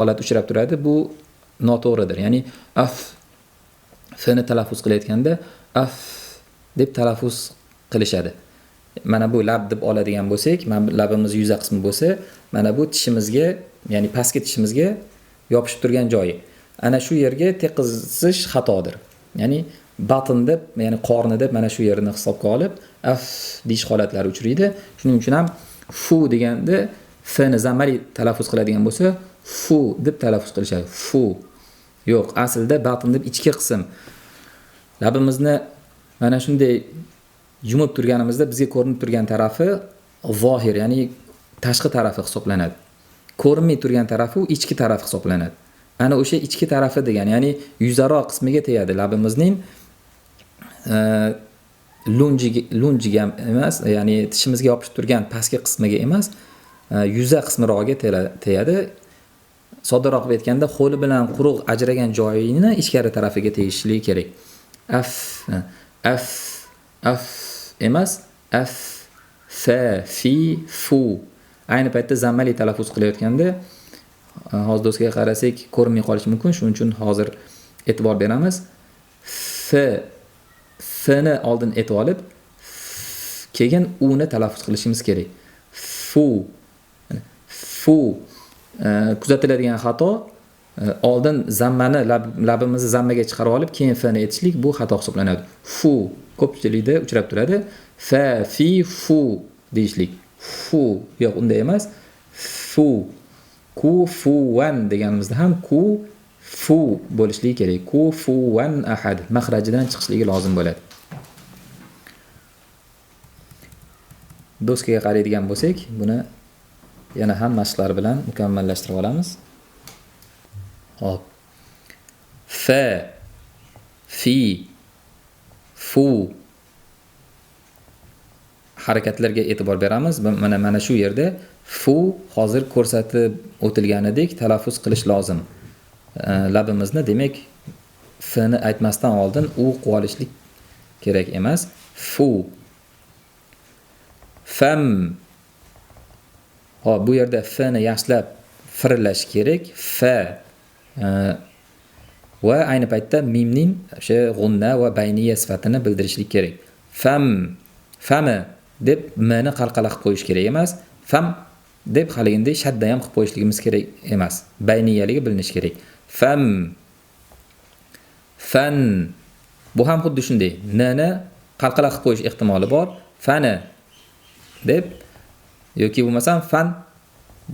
holat uchrab turadi. Bu noto'g'ridir. Ya'ni af fni talaffuz qilayotganda af deb talaffuz qilishadi. Mana bu lab deb oladigan bo'lsak, labimiz yuza qismi bo'lsa, mana bu tishimizga, ya'ni pastki tishimizga yopishib turgan joyi. Ana shu yerga teqizish xatodir. Ya'ni batn deb, ya'ni qorni deb mana shu yerini hisobga olib, af deyish holatlari uchraydi. Shuning uchun ham fu deganda fni zammali talaffuz qiladigan bo'lsa, fu deb talaffuz qilishadi. Fu. Yo'q, aslida batn deb ichki qism. Labimizni mana shunday yumib turganimizda bizga ko'rinib turgan tarafi zohir, ya'ni tashqi tarafi hisoblanadi. Ko'rinmay turgan tarafi ichki taraf hisoblanadi. Ana o'sha ichki tarafi degan, ya'ni yuzaroq qismiga tegadi. Labimizning lunjiga emas, ya'ni tishimizga yopishib turgan pastki qismiga emas, yuza qismirog'iga tegadi. Soddaroq aytganda, qo'li bilan quruq ajragan joyini ichkari tarafiga tegishli kerak. Af emas, af, fa, fi, fu. Ayni paytda zammali talaffuz qilayotganda hozir do'stga qarasak ko'rinmay qolishi mumkin. Shuning uchun hozir e'tibor beramiz. Fni oldin aytib olib, keyin uni talaffuz qilishimiz kerak. Fu. Kuzatiladigan xato oldin zammani labimizni zammaga chiqarib olib, keyin fni aytishlik, bu xato hisoblanadi. Fu ko'pchilikda uchrab turadi. Fa, fi, fu deyishlik. Fu yo'q, unday emas. Fu. Ku, fu, wan deganimizda ham ku, fu bo'lishligi kerak. Ku, fu, wan ahad maxrajidan chiqishligi lozim bo'ladi. Doskaga qaraydigan bo'lsak, buni yana ham mashqlar bilan mukammallashtirib olamiz. Hop. Fa, fi, fu harakatlarga e'tibor beramiz. Mana shu yerda fu hozir ko'rsatib o'tilganidek talaffuz qilish lozim. Labimizni, demak, fni aytmasdan oldin u qo'yishlik kerak emas. Fu. Fam. Hop, bu yerda fni yaxshilab firillash kerak. Fa. Va ayni paytda mimning o'sha g'unna va bayniya sifatini bildirishlik kerak. Fam. Fami deb mni qalqala qilib qo'yish kerak emas. Fam deb haliginday shadda ham qilib qo'yishligimiz kerak emas. Bayniyaligi bilinish kerak. Fam. Fan. Bu ham xuddi shunday. Nni qalqala qilib qo'yish ehtimoli bor. Fani deb yoki bo'lmasam fan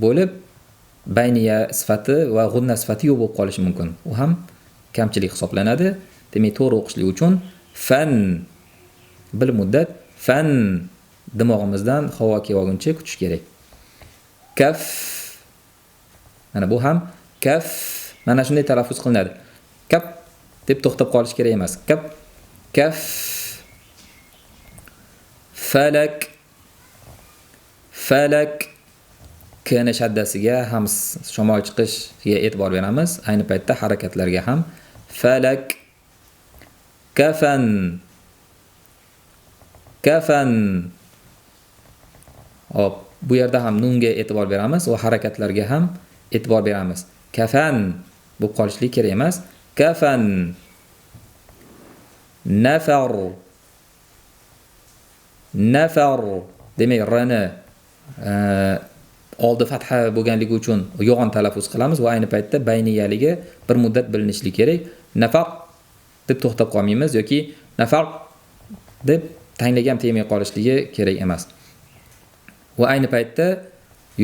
bo'lib bayniya sifati va g'unna sifati yo'q bo'lib qolishi mumkin. U ham kamchilik hisoblanadi. Demak, to'g'ri o'qishlik uchun fan bir muddat fan dimog'imizdan havo kelguncha kutish kerak. Kaf. Mana bu ham kaf. Mana shunday talaffuz qilinadi. Kaf deb to'xtab qolish kerak emas. Kaf. Kaf. Falak. Falak. Kni shaddasiga ham shamol chiqishiga e'tibor beramiz. Ayni paytda harakatlarga ham falak. Kafan. Kafan. Hop, bu yerda ham nunga e'tibor beramiz va harakatlarga ham e'tibor beramiz. Kafan bu qolishlik kerak emas. Kafan. Nafar. Nafar. Demak, rni oldi fatha bo'lganligi uchun yo'g'on talaffuz qilamiz va ayni paytda bayniyaligi bir muddat bilinishli kerak. Nafaq deb to'xtab qolmaymiz yoki nafaq deb tanglagan tegmay qolishligi kerak emas. Va ayni paytda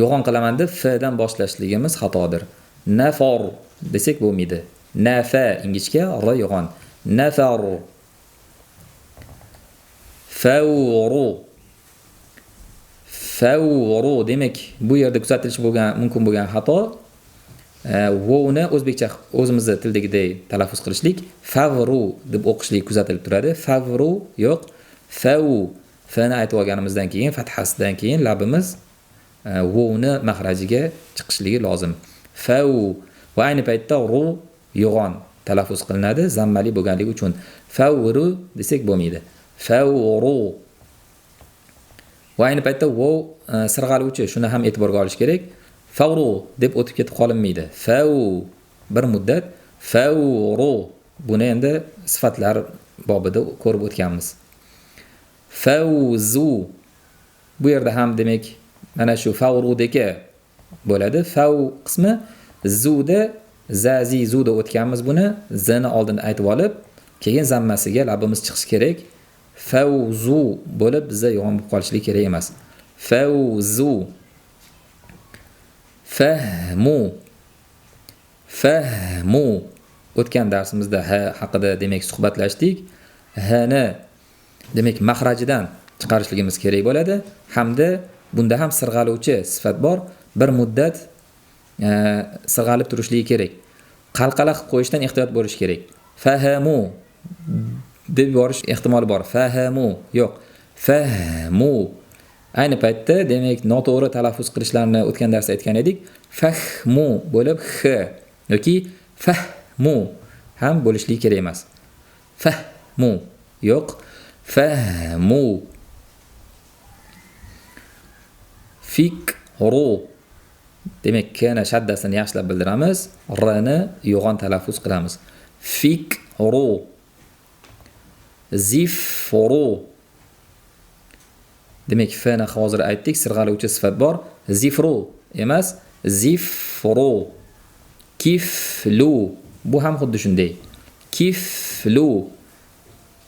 yo'g'on qilaman deb f dan boshlashligimiz xatodir. Nafar desak bo'lmaydi. Nafa ingichka, r yo'g'on. Nafar. Fawru. Fawru demak, bu yerda kuzatilishi mumkin bo'lgan xato vovni o'zbekcha o'zimizning tildagidek talaffuz qilishlik, favru deb o'qishlik kuzatilib turadi. Favru yo'q, fav. Fni aytib olganimizdan keyin, fathasidan keyin labimiz vovni maxrajiga chiqishligi lozim. Fav. Va ayni paytda ru yo'g'on talaffuz qilinadi zammali bo'lganligi uchun. Favru desak bo'lmaydi. Favru. Va ayni paytda vov sirg'aluvchi, shuni ham e'tiborga olish kerak. Favru deb o'tib ketib qolinmaydi. Fav bir muddat, favru. Buni endi sifatlar bobida ko'rib o'tganmiz. Fawzu. Bu yerda ham demak mana shu favrudagi bo'ladi. Fav qismi zuda zazi zuda o'tganmiz buni. Zini oldin aytib olib, keyin zammasiga labimiz chiqishi kerak. Fawzu bo'lib bizga yo'g'on bo'lib qolishligi kerak emas. Fawzu. Fahmu. Fahmu. O'tgan darsimizda ha haqida demak suhbatlashdik. Hni demak mahrajidan chiqarishligimiz kerak bo'ladi hamda bunda ham sirg'aluvchi sifat bor. Bir muddat sirg'alib turishligi kerak. Qalqala qilib qo'yishdan ehtiyot bo'lish kerak. Fahamu deb yorish ehtimoli bor. Fahamu yo'q. Fahmu. Ayni paytda demak noto'g'ri talaffuz qilishlarini o'tgan darsda aytgan edik. Fahmu bo'lib x yoki fahmu ham bo'lishligi kerak emas. Fahmu yo'q. Fahmu. Fikru. Demak, kana shaddasini yaxshilab bildiramiz. Rni yo'g'on talaffuz qilamiz. Fikru. Zifru. Demak, fni hozir aytdik, sirg'aluvchi sifat bor. Zifru emas, zifru. Kiflu. Bu ham xuddi shunday. Kiflu.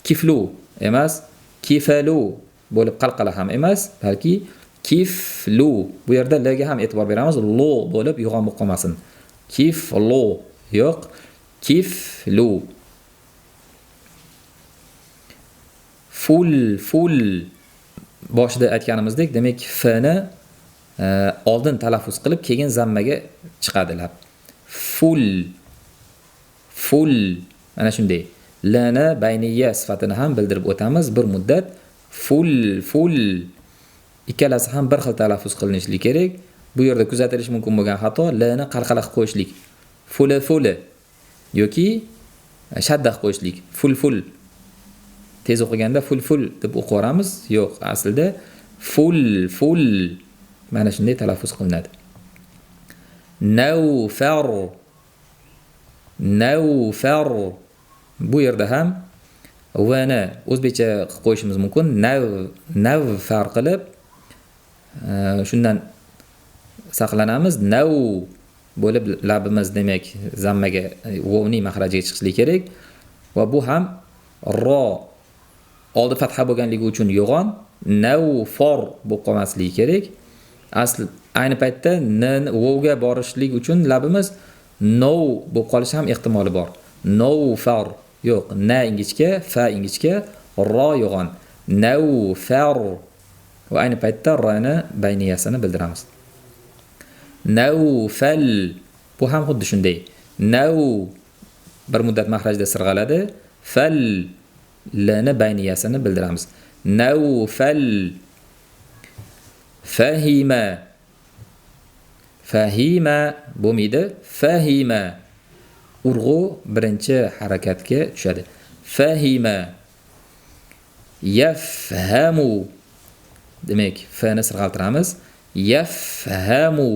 Kiflu emas, kifalu bo'lib qalqala ham emas, balki kiflu. Bu yerda l ga ham e'tibor beramiz. Lo bo'lib yo'g'on bo'lib qolmasin. Kiflu yo'q, kiflu. Ful. Boshida aytganimizdek, demak fni oldin talaffuz qilib, keyin zammaga chiqadi lab. Ful. Mana shunday. Lni bayniya sifatini ham bildirib o'tamiz bir muddat. Ful. Ikkalasi ham bir xil talaffuz qilinishligi kerak. Bu yerda kuzatilish mumkin bo'lgan xato lni qalqala qilib qo'yishlik. Fuli yoki shadda qilib qo'yishlik. Ful. Tez o'qiganda ful deb o'qiramiz. Yo'q, aslida ful. Mana shunday talaffuz qilinadi. Nawfar. Bu yerda ham vani o'zbekcha qilib qo'yishimiz mumkin. Nawfar qilib shundan saqlanamiz. Nav bo'lib labimiz demak zammaga vovning mahrajiga chiqishligi kerak va bu ham ro oldi fatha bo'lganligi uchun yo'g'on nawfor bo'lib qolmasligi kerak. Asl ayni paytda n vovga borishlik uchun labimiz no bo'lib qolishi ham ehtimoli bor. Nawfar yo'q, na ingichka, fa ingichka, ro yo'g'on. Nawfar. Va ayni paytda rni bayniyasini bildiramiz. Nawfal. Bu ham xuddi shunday. Naw bir muddat mahrajda sirg'aladi. Fal lni bayniyasini bildiramiz. Nawfal. Fahima bo'lmaydi. Fahima. Urg'u birinchi harakatga tushadi. Fahima. Yafhamu. Demak, fni sirg'altiramiz. Yafhamu.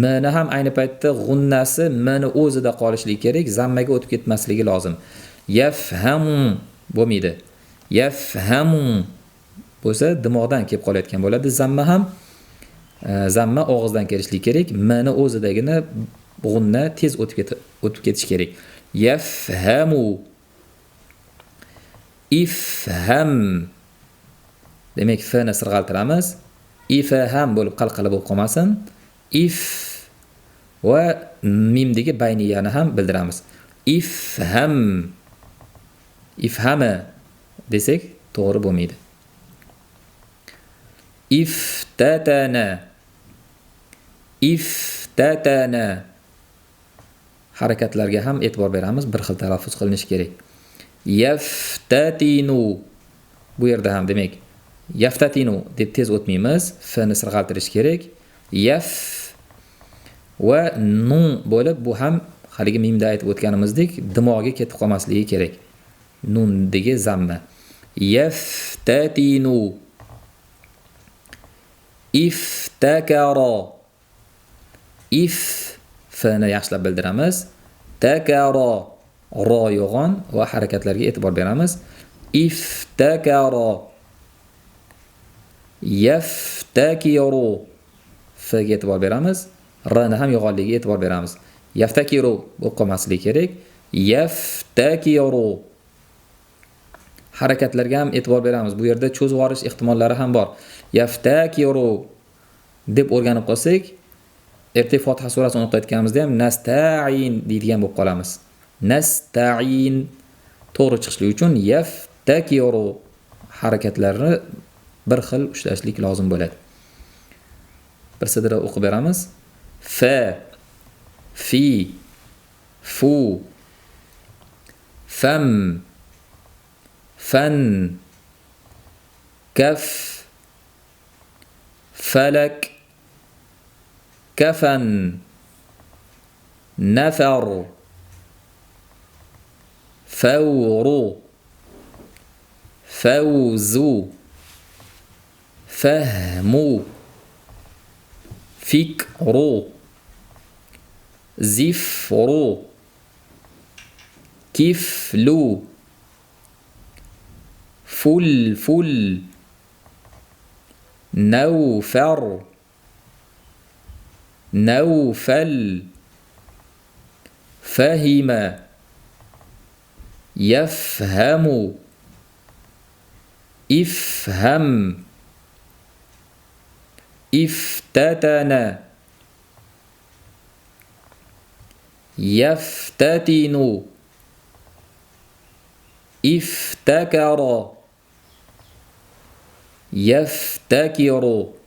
Mni ham ayni paytda g'unnasi mni o'zida qolishligi kerak, zammaga o'tib ketmasligi lozim. Yafhamu bo'lmaydi. Yafhamu bo'lsa dimoqdan kelib qolayotgan bo'ladi. Zamma og'izdan kelishligi kerak. Mni o'zidagini g'unna tez o'tib ketish kerak. Yafhamu. Ifham. Demak, fni sirg'altiramiz. Ifham bo'lib qalqala bo'lib qolmasin. If va mimdagi bayniyani ham bildiramiz. Ifhama desak to'g'ri bo'lmaydi. Iftatana. Harakatlarga ham e'tibor beramiz, bir xil talaffuz qilinishi kerak. Yaftatinu. Bu yerda ham demak yaftatinu deb tez o'tmaymiz, fni sirg'altirish kerak. Yaf va nun bo'lib, bu ham haligi mimda aytib o'tganimizdek dimoqga ketib qolmasligi kerak. Nundagi zamma. Yaftatinu. Iftakara. if fni yaxshilab bildiramiz. Takara ro yo'g'on va harakatlarga e'tibor beramiz. Iftakara yaftakiru f ga e'tibor beramiz. R ni ham yo'g'onligiga e'tibor beramiz. Yaftakiru bo'lib qolmasligi kerak. Yaftakiru harakatlarga ham e'tibor beramiz. Bu yerda cho'zib yuborish ehtimollari ham bor. Yaftakiru deb o'rganib qolsak, ertaga Fotiha surasini o'qiyotganimizda ham nasta'in deydigan bo'lib qolamiz. Nasta'in to'g'ri chiqishligi uchun yaftakiru harakatlarni bir xil ushlashlik lozim bo'ladi. Bir sidra o'qib beramiz. Fa, fi, fu, fam, fan, kaf, falak, kafan, nafar, fawru, fawzu, fahmu, fikru, zifru, kiflu, fulful, nawfar, nawfal, fahima, yafhamu, ifham, iftatana, yaftatinu, iftakara, yaftakiru